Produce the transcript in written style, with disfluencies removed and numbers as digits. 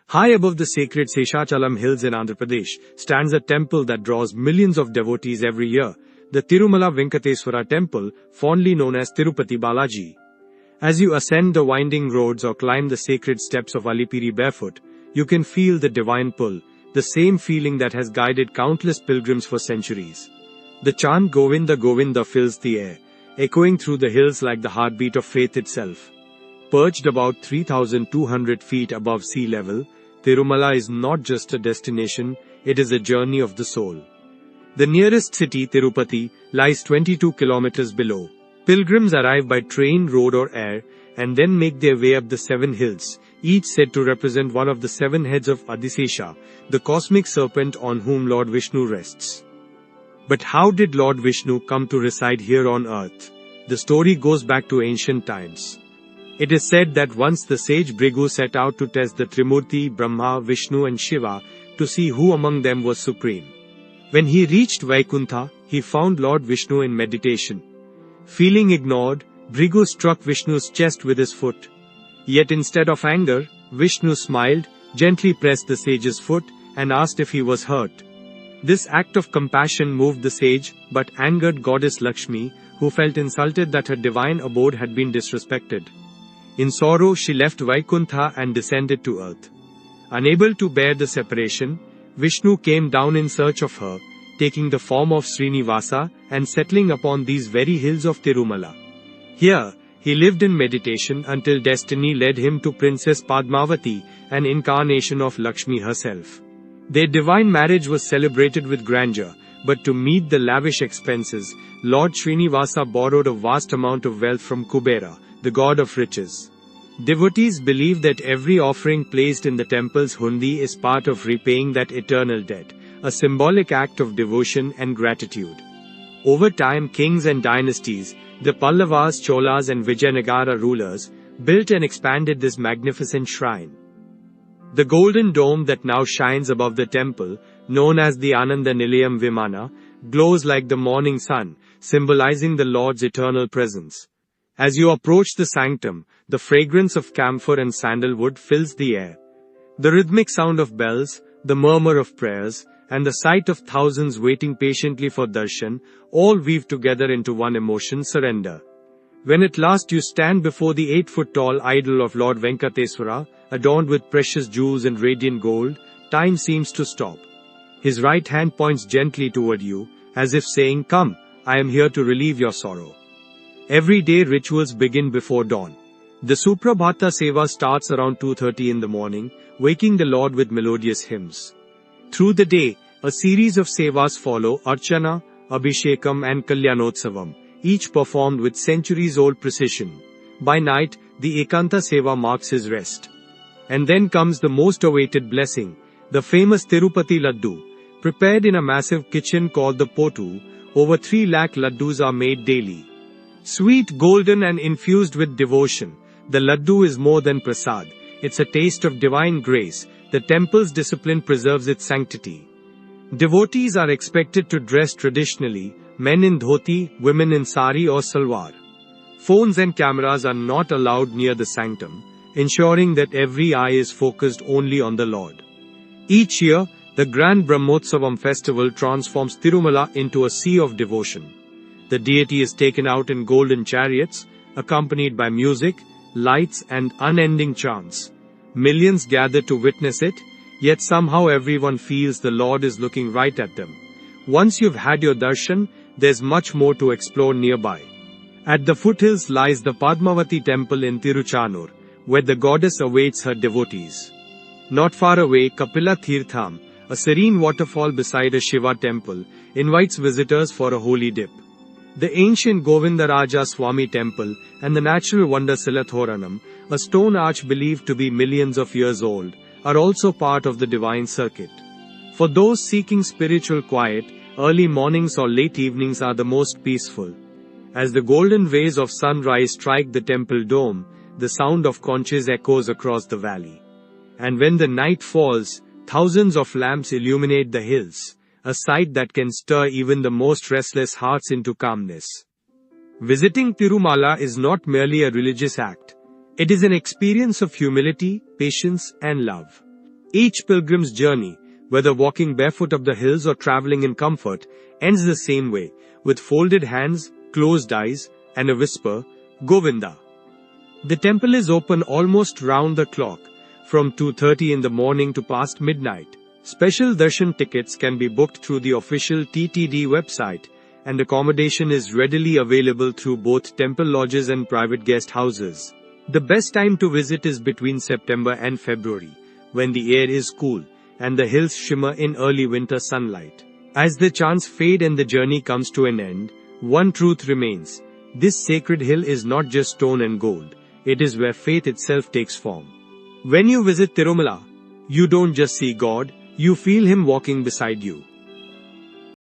High above the sacred Seshachalam hills in Andhra Pradesh stands a temple that draws millions of devotees every year, the Tirumala Venkateswara Temple, fondly known as Tirupati Balaji. As you ascend the winding roads or climb the sacred steps of Alipiri barefoot, you can feel the divine pull, the same feeling that has guided countless pilgrims for centuries. The chant Govinda Govinda fills the air, echoing through the hills like the heartbeat of faith itself. Perched about 3,200 feet above sea level, Tirumala is not just a destination, it is a journey of the soul. The nearest city, Tirupati, lies 22 kilometers below. Pilgrims arrive by train, road or air, and then make their way up the 7 hills, each said to represent one of the 7 heads of Adisesha, the cosmic serpent on whom Lord Vishnu rests. But how did Lord Vishnu come to reside here on earth? The story goes back to ancient times. It is said that once the sage Bhrigu set out to test the Trimurti, Brahma, Vishnu and Shiva to see who among them was supreme. When he reached Vaikuntha, he found Lord Vishnu in meditation. Feeling ignored, Bhrigu struck Vishnu's chest with his foot. Yet instead of anger, Vishnu smiled, gently pressed the sage's foot, and asked if he was hurt. This act of compassion moved the sage, but angered goddess Lakshmi, who felt insulted that her divine abode had been disrespected. In sorrow, she left Vaikuntha and descended to earth. Unable to bear the separation, Vishnu came down in search of her, taking the form of Srinivasa and settling upon these very hills of Tirumala. Here, he lived in meditation until destiny led him to Princess Padmavati, an incarnation of Lakshmi herself. Their divine marriage was celebrated with grandeur, but to meet the lavish expenses, Lord Srinivasa borrowed a vast amount of wealth from Kubera, the god of riches. Devotees believe that every offering placed in the temple's hundi is part of repaying that eternal debt, a symbolic act of devotion and gratitude. Over time, kings and dynasties, the Pallavas, Cholas and Vijayanagara rulers, built and expanded this magnificent shrine. The golden dome that now shines above the temple, known as the Ananda Nilayam Vimana, glows like the morning sun, symbolizing the Lord's eternal presence. As you approach the sanctum, the fragrance of camphor and sandalwood fills the air. The rhythmic sound of bells, the murmur of prayers, and the sight of thousands waiting patiently for darshan, all weave together into one emotion: surrender. When at last you stand before the 8-foot-tall idol of Lord Venkateswara, adorned with precious jewels and radiant gold, time seems to stop. His right hand points gently toward you, as if saying, "Come, I am here to relieve your sorrow." Every day rituals begin before dawn. The Suprabhata Seva starts around 2:30 in the morning, waking the Lord with melodious hymns. Through the day, a series of sevas follow: Archana, Abhishekam and Kalyanotsavam, each performed with centuries-old precision. By night, the Ekanta Seva marks his rest. And then comes the most awaited blessing, the famous Tirupati Laddu. Prepared in a massive kitchen called the Potu, over 3 lakh laddus are made daily. Sweet, golden and infused with devotion, the laddu is more than prasad, it's a taste of divine grace. The temple's discipline preserves its sanctity. Devotees are expected to dress traditionally, men in dhoti, women in sari or salwar. Phones and cameras are not allowed near the sanctum, ensuring that every eye is focused only on the Lord. Each year, the grand Brahmotsavam festival transforms Tirumala into a sea of devotion. The deity is taken out in golden chariots, accompanied by music, lights and unending chants. Millions gather to witness it, yet somehow everyone feels the Lord is looking right at them. Once you've had your darshan, there's much more to explore nearby. At the foothills lies the Padmavati temple in Tiruchanur, where the goddess awaits her devotees. Not far away, Kapila Tirtham, a serene waterfall beside a Shiva temple, invites visitors for a holy dip. The ancient Govinda Raja Swami temple and the natural wonder Silathoranam, a stone arch believed to be millions of years old, are also part of the divine circuit. For those seeking spiritual quiet, early mornings or late evenings are the most peaceful. As the golden rays of sunrise strike the temple dome, the sound of conches echoes across the valley. And when the night falls, thousands of lamps illuminate the hills, a sight that can stir even the most restless hearts into calmness. Visiting Tirumala is not merely a religious act. It is an experience of humility, patience, and love. Each pilgrim's journey, whether walking barefoot up the hills or traveling in comfort, ends the same way, with folded hands, closed eyes, and a whisper, Govinda. The temple is open almost round the clock, from 2:30 in the morning to past midnight. Special darshan tickets can be booked through the official TTD website, and accommodation is readily available through both temple lodges and private guest houses. The best time to visit is between September and February, when the air is cool and the hills shimmer in early winter sunlight. As the chants fade and the journey comes to an end, one truth remains. This sacred hill is not just stone and gold, it is where faith itself takes form. When you visit Tirumala, you don't just see God, you feel Him walking beside you.